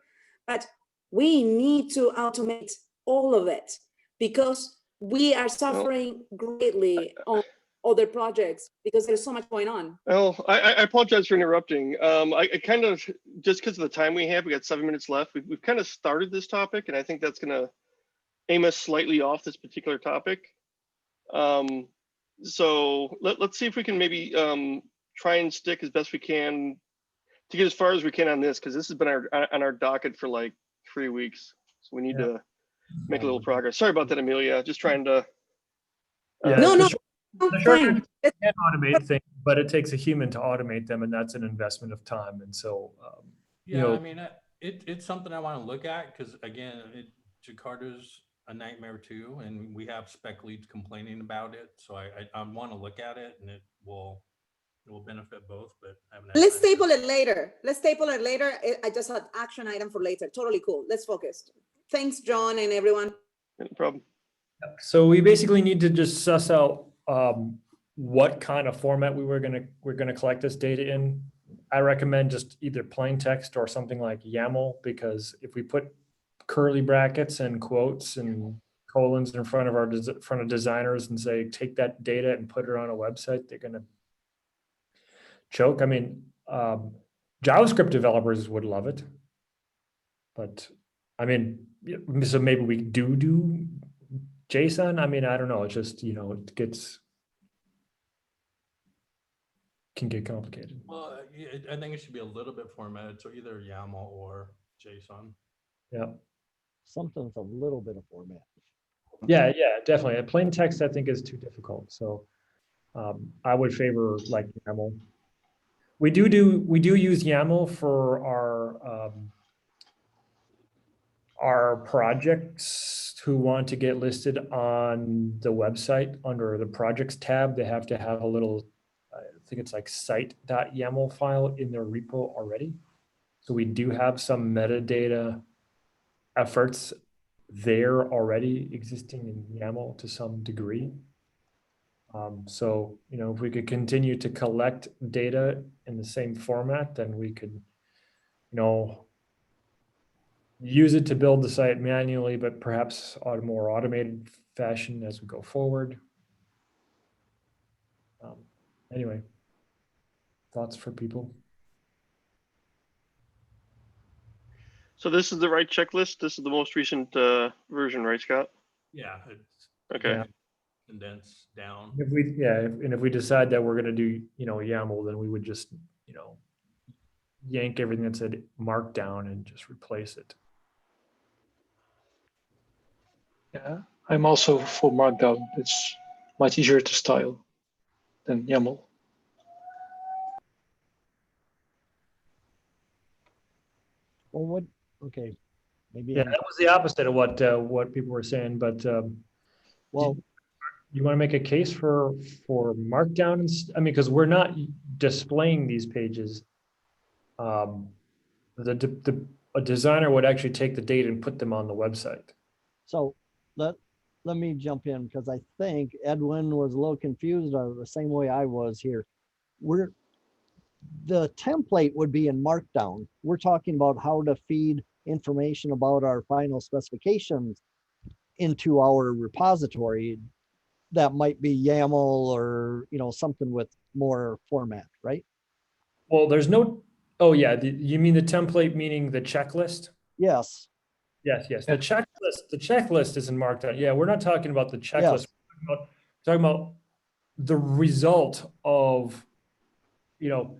but we need to automate all of it because we are suffering greatly on other projects because there's so much going on. Well, I apologize for interrupting. I kind of, just because of the time we have, we got 7 minutes left. We've kind of started this topic, and I think that's going to aim us slightly off this particular topic. So let's see if we can maybe try and stick as best we can to get as far as we can on this, because this has been on our docket for like 3 weeks. So we need to make a little progress. Sorry about that, Amelia. Just trying to. No, Fine. You can automate things, but it takes a human to automate them, and that's an investment of time. And so, I mean, it's something I want to look at because again, Jakarta's a nightmare too, and we have spec leads complaining about it. So I want to look at it, and it will benefit both. But I haven't had let's time. table it later. Let's table it later. I just had action item for later. Totally cool. Let's focus. Thanks, John, and everyone. No problem. So we basically need to just suss out what kind of format we're gonna collect this data in. I recommend just either plain text or something like YAML, because if we put curly brackets and quotes and colons in front of designers and say take that data and put it on a website, they're gonna choke. I mean, JavaScript developers would love it, but I mean, so maybe we do JSON. I mean, I don't know. It's just, it can get complicated. Well, I think it should be a little bit formatted. So either YAML or JSON. Yeah. Something with a little bit of format. Yeah, definitely. A plain text, I think, is too difficult. So I would favor like YAML. We do use YAML for our projects who want to get listed on the website under the projects tab. They have to have a little, I think it's like site.yaml file in their repo already. So we do have some metadata efforts there already existing in YAML to some degree. So, if we could continue to collect data in the same format, then we could, use it to build the site manually, but perhaps on a more automated fashion as we go forward. Anyway, thoughts for people? So this is the right checklist. This is the most recent version, right, Scott? Yeah. It's Okay. condensed down. If we decide that we're going to do, YAML, then we would just, yank everything that said Markdown and just replace it. Yeah, I'm also for Markdown. It's much easier to style than YAML. Well, okay, maybe. Yeah, that was the opposite of what people were saying, but Well, you want to make a case for Markdown? I mean, because we're not displaying these pages A designer would actually take the data and put them on the website. So let me jump in because I think Edwin was a little confused the same way I was here. The template would be in Markdown. We're talking about how to feed information about our final specifications into our repository. That might be YAML or, you know, something with more format, right? Well, there's no, oh yeah, you mean the template, meaning the checklist? Yes. Yes, yes. The checklist is in Markdown. Yeah, we're not talking about the checklist. Yes. We're talking about the result of, you know,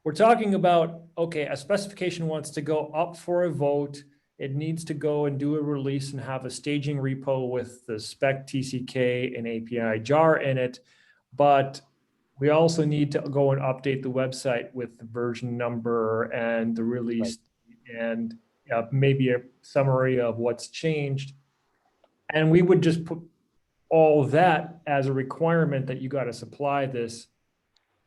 we're talking about, okay, a specification wants to go up for a vote. It needs to go and do a release and have a staging repo with the spec TCK and API jar in it. But we also need to go and update the website with the version number and the release and maybe a summary of what's changed. And we would just put all that as a requirement that you got to supply this.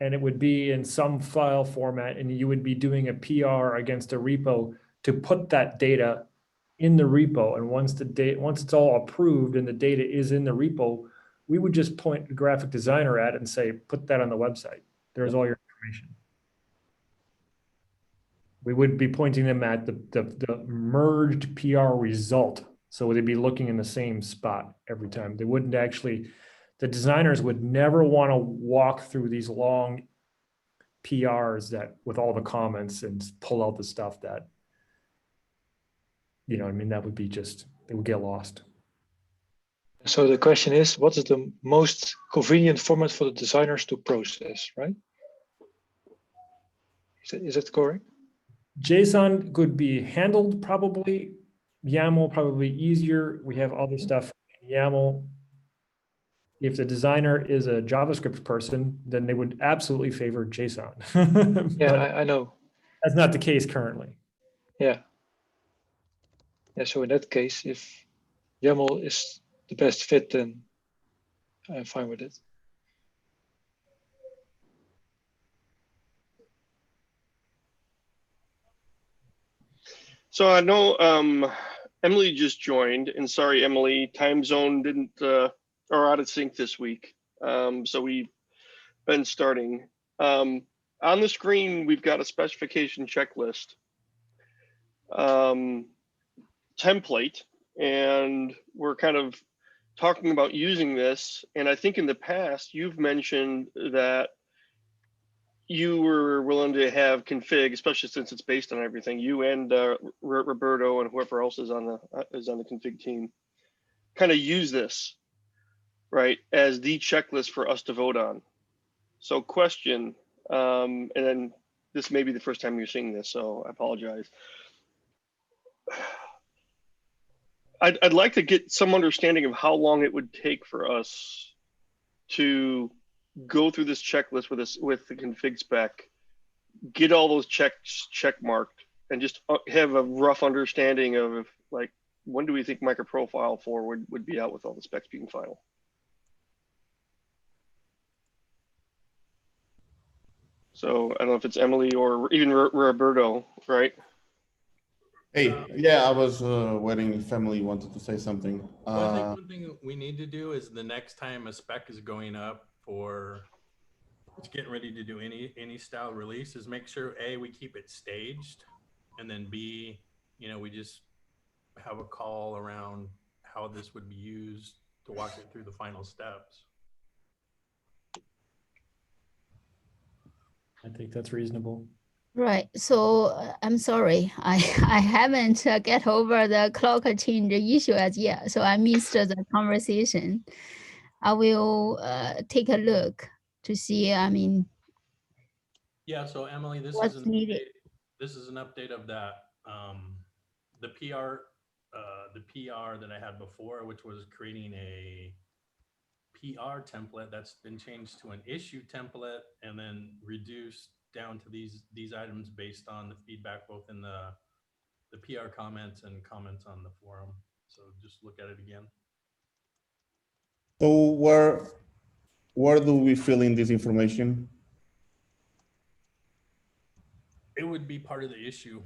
And it would be in some file format, and you would be doing a PR against a repo to put that data in the repo. And once it's all approved and the data is in the repo, we would just point the graphic designer at it and say, put that on the website. There's all your information. We would be pointing them at the merged PR result. So they'd be looking in the same spot every time. They wouldn't actually, the designers would never want to walk through these long PRs that with all the comments and pull out the stuff that, you know, I mean, that would be just, they would get lost. So the question is, what is the most convenient format for the designers to process, right? Is that correct? JSON could be handled probably. YAML probably easier. We have other stuff in YAML. If the designer is a JavaScript person, then they would absolutely favor JSON. Yeah, I know. That's not the case currently. Yeah. Yeah, so in that case, if YAML is the best fit, then I'm fine with it. So I know Emily just joined, and sorry, Emily, time zone didn't or out of sync this week. So we've been starting. On the screen, we've got a specification checklist template, and we're kind of talking about using this. And I think in the past, you've mentioned that you were willing to have config, especially since it's based on everything. You and Roberto and whoever else is on the config team, kind of use this, right, as the checklist for us to vote on. So question, and then this may be the first time you're seeing this, so I apologize. I'd like to get some understanding of how long it would take for us to go through this checklist with the config spec, get all those checks check marked, and just have a rough understanding of like, when do we think MicroProfile 4 would be out with all the specs being final? So I don't know if it's Emily or even Roberto, right? Hey, yeah, I was waiting if Emily wanted to say something. I think one thing we need to do is the next time a spec is going up for getting ready to do any style release is make sure A, we keep it staged, and then B, you know, we just have a call around how this would be used to walk it through the final steps. I think that's reasonable. Right. So I'm sorry, I haven't get over the clock change issue as yet. So I missed the conversation. I will take a look to see. I mean, yeah. So Emily, this what's is an needed. this is an update of that. The PR that I had before, which was creating a PR template, that's been changed to an issue template and then reduced down to these items based on the feedback both in the PR comments and comments on the forum. So just look at it again. So where do we fill in this information? It would be part of the issue.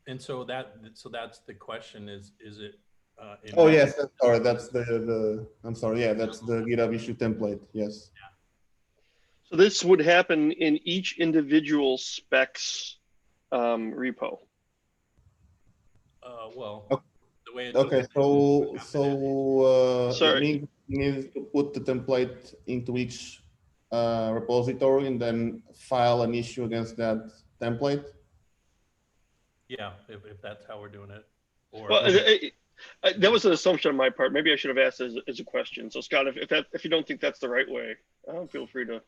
And so that's the question is it? in Oh, Mac- yes, sorry, that's I'm sorry, yeah, that's the GitHub issue template, yes. So this would happen in each individual specs repo. Well, Okay. the way it's Okay, it Sorry. means you need to put the template into each repository and then file an issue against that template. Yeah, if that's how we're doing it. Or Well, that was an assumption on my part. Maybe I should have asked as a question. So Scott, if you don't think that's the right way, feel free to.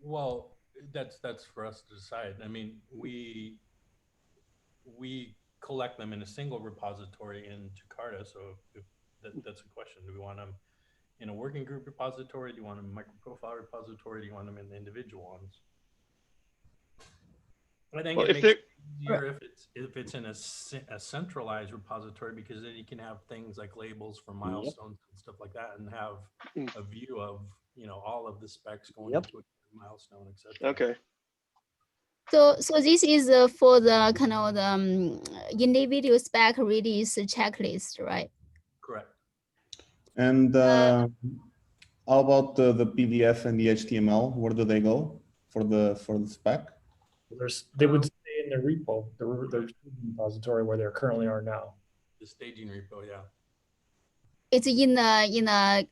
well, that's for us to decide. I mean, we collect them in a single repository in Jakarta. So if that's a question. Do we want them in a working group repository? Do you want them in MicroProfile repository? Do you want them in the individual ones? I think Well, it if makes it easier if it's in a centralized repository, because then you can have things like labels for milestones and stuff like that, and have a view of all of the specs going into a milestone, etc. Okay. So this is for the kind of the individual spec release checklist, right? Correct. And how about the PDF and the HTML? Where do they go for the spec? They would stay in the repo, the repository where they currently are now. The staging repo, yeah. It's in the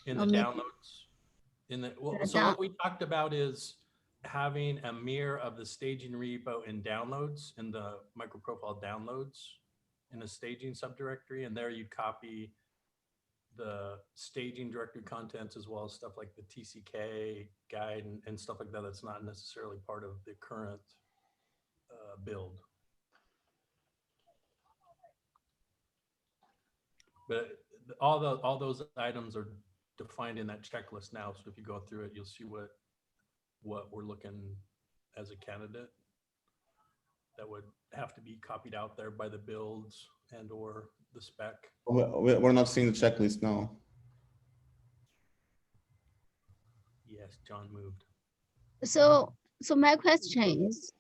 In the downloads. So what we talked about is having a mirror of the staging repo in downloads, in the MicroProfile downloads, in a staging subdirectory, and there you copy the staging directory contents as well as stuff like the TCK guide and stuff like that. That's not necessarily part of the current build. But all those items are defined in that checklist now. So if you go through it, you'll see what we're looking as a candidate that would have to be copied out there by the builds and or the spec. We're not seeing the checklist now. Yes, John moved. So my question is,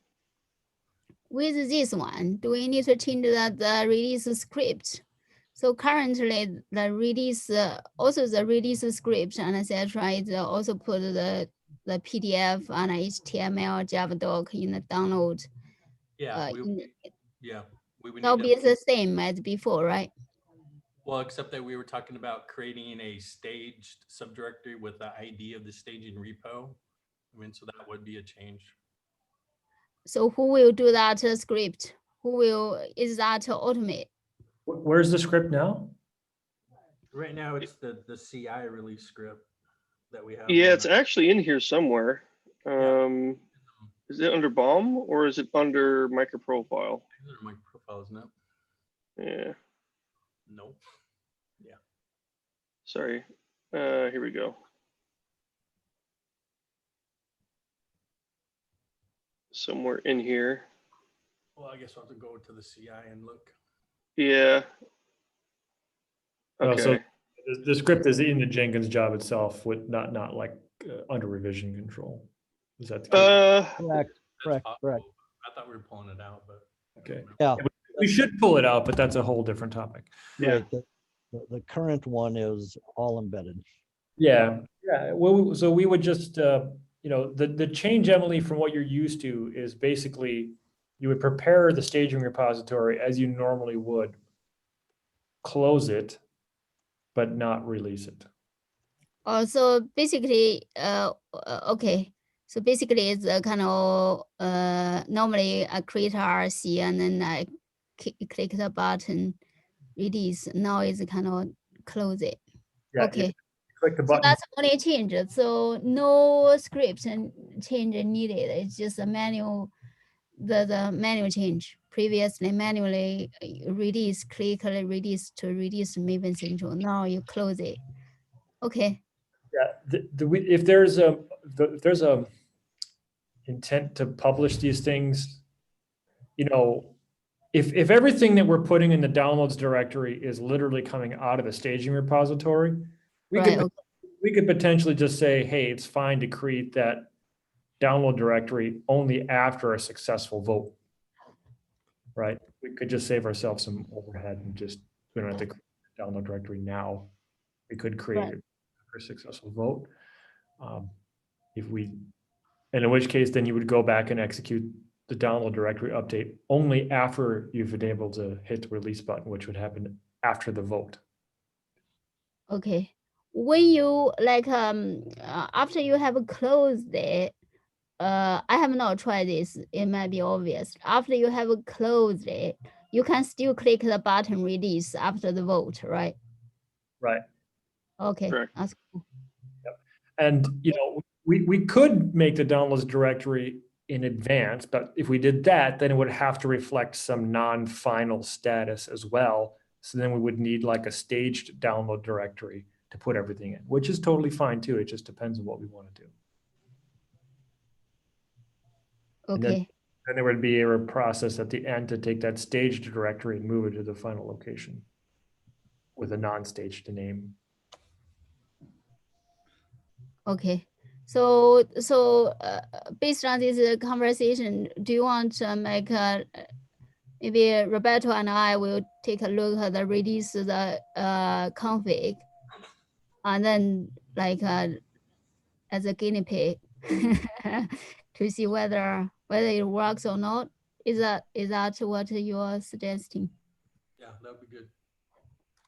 with this one, do we need to change the release script? So currently the release, also the release script and etc. is also put the PDF and HTML Java doc in the download. Yeah, we would That'll need be the same as before, right? well, except that we were talking about creating a staged subdirectory with the ID of the staging repo. I mean, so that would be a change. So who will do that script? Is that automate? Where's the script now? Right now, it's the CI release script that we have. Yeah, it's actually in here somewhere. Is it under BOM or is it under MicroProfile? MicroProfile, isn't it? Yeah. Nope. Yeah. Sorry. Here we go. Somewhere in here. Well, I guess I'll have to go to the CI and look. Yeah. Okay. So the script is in the Jenkins job itself, with not like under revision control. Is that the case? Correct. I thought we were pulling it out, but Okay. Yeah. We should pull it out, but that's a whole different topic. Right. The current one is all embedded. Yeah. Well, so we would just, the change, Emily, from what you're used to is basically you would prepare the staging repository as you normally would, close it, but not release it. So basically, okay. So basically, it's a kind of normally I create RC and then I click the button, release. Now it's kind of close it. Yeah, Okay. Click the So button. that's only change. So no script and change needed. It's just a manual, the manual change. Previously manually release, click release to release Maven Central. Now you close it. Okay. Yeah, if there's a intent to publish these things, if everything that we're putting in the downloads directory is literally coming out of the staging repository, we could potentially just say, hey, it's fine to create that download directory only after a successful vote. right? We could just save ourselves some overhead and just, we don't have to create a download directory now. We could create Right. it for a successful vote. And in which case, then you would go back and execute the download directory update only after you've been able to hit the release button, which would happen after the vote. Okay. When you after you have closed it, I have not tried this. It might be obvious. After you have closed it, you can still click the button release after the vote, right? Right. Okay. Correct. That's cool. And we could make the downloads directory in advance, but if we did that, then it would have to reflect some non-final status as well. So then we would need like a staged download directory to put everything in, which is totally fine too. It just depends on what we want to do. Okay. And there would be a process at the end to take that staged directory and move it to the final location with a non-staged name. Okay. So based on this conversation, do you want to make maybe Roberto and I will take a look at the release the config, and then as a guinea pig to see whether it works or not? Is that what you are suggesting? Yeah, that would be good.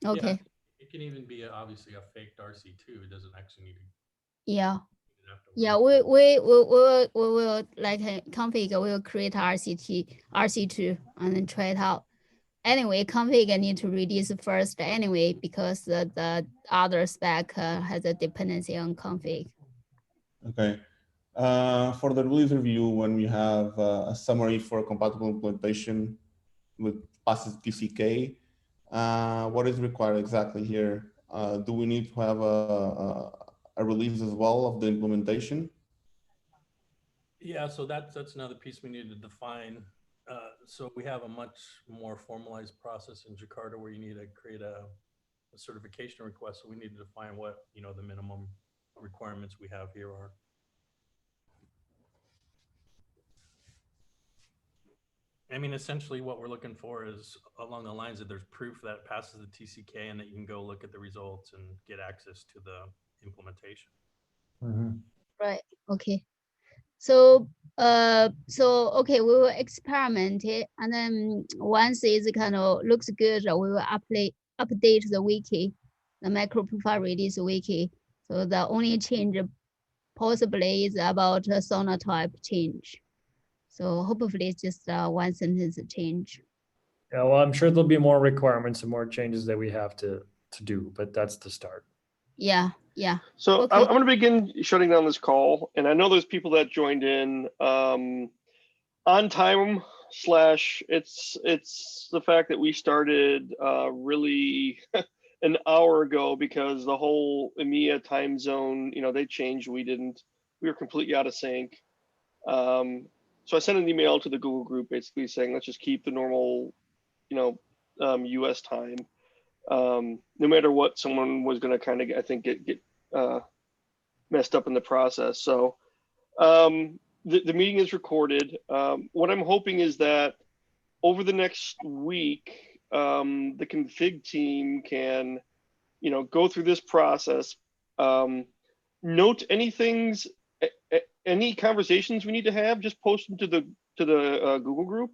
Okay. Yeah, it can even be obviously a fake RC2. It doesn't actually need to. Yeah. Yeah, we will config. We will create RC2 and then try it out. Anyway, config need to release first anyway because the other spec has a dependency on config. Okay. For the release review, when we have a summary for compatible implementation with passes TCK, what is required exactly here? Do we need to have a release as well of the implementation? Yeah, so that's another piece we need to define. So we have a much more formalized process in Jakarta where you need to create a certification request. So we need to define what the minimum requirements we have here are. I mean, essentially what we're looking for is along the lines that there's proof that it passes the TCK and that you can go look at the results and get access to the implementation. Mm-hmm. Right. Okay. So okay, we will experiment it, and then once it kind of looks good, we will update the wiki, the MicroProfile release wiki. So the only change possibly is about a sonotype change. So hopefully it's just one sentence change. Yeah, well, I'm sure there'll be more requirements and more changes that we have to do, but that's the start. Yeah. So Okay. I'm going to begin shutting down this call, and I know there's people that joined in on time / it's the fact that we started really an hour ago because the whole EMEA time zone, they changed. We didn't. We were completely out of sync. So I sent an email to the Google group basically saying, let's just keep the normal, US time. No matter what, someone was going to kind of, I think, get messed up in the process. So the meeting is recorded. What I'm hoping is that over the next week, the config team can, go through this process, note any conversations we need to have, just post them to the Google group.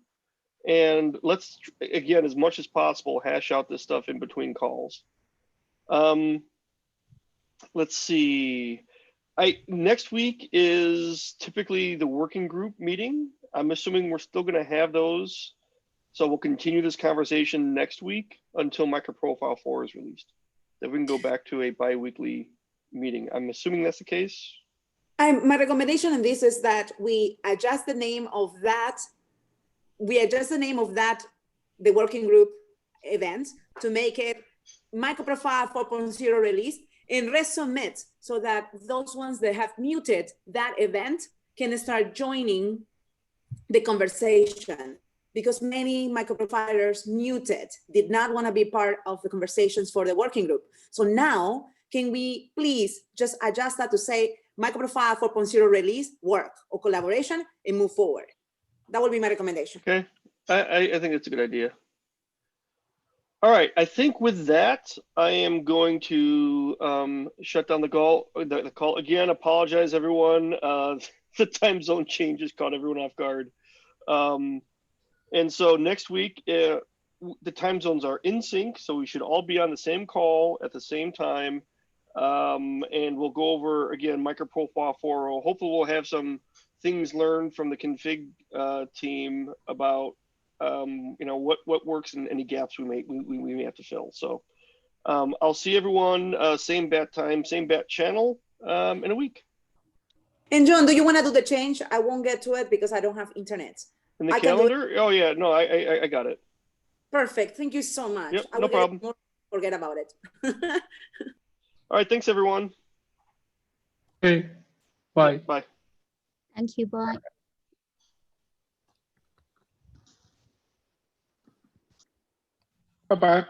And let's, again, as much as possible, hash out this stuff in between calls. Let's see. Next week is typically the working group meeting. I'm assuming we're still going to have those. So we'll continue this conversation next week until MicroProfile 4 is released. Then we can go back to a bi-weekly meeting. I'm assuming that's the case. My recommendation in this is that we adjust the name of that. The working group event, to make it MicroProfile 4.0 release and resubmit, so that those ones that have muted that event can start joining the conversation, because many MicroProfilers muted, did not want to be part of the conversations for the working group. So now, can we please just adjust that to say MicroProfile 4.0 release, work, or collaboration, and move forward? That would be my recommendation. Okay. I think it's a good idea. All right, I think with that, I am going to shut down the call. The call again. Apologize, everyone. The time zone changes caught everyone off guard. And so next week, the time zones are in sync, so we should all be on the same call at the same time. And we'll go over again MicroProfile 4.0. Hopefully, we'll have some things learned from the config team about what works and any gaps we may have to fill. So I'll see everyone same bat time, same bat channel in a week. And John, do you want to do the change? I won't get to it because I don't have internet. In the I can do it. calendar? Oh yeah, no, I got it. Perfect. Thank you so much. Yep, I no will get problem. more, forget about it. All right, thanks everyone. Okay, bye. Bye. Thank you. Bye. Bye-bye.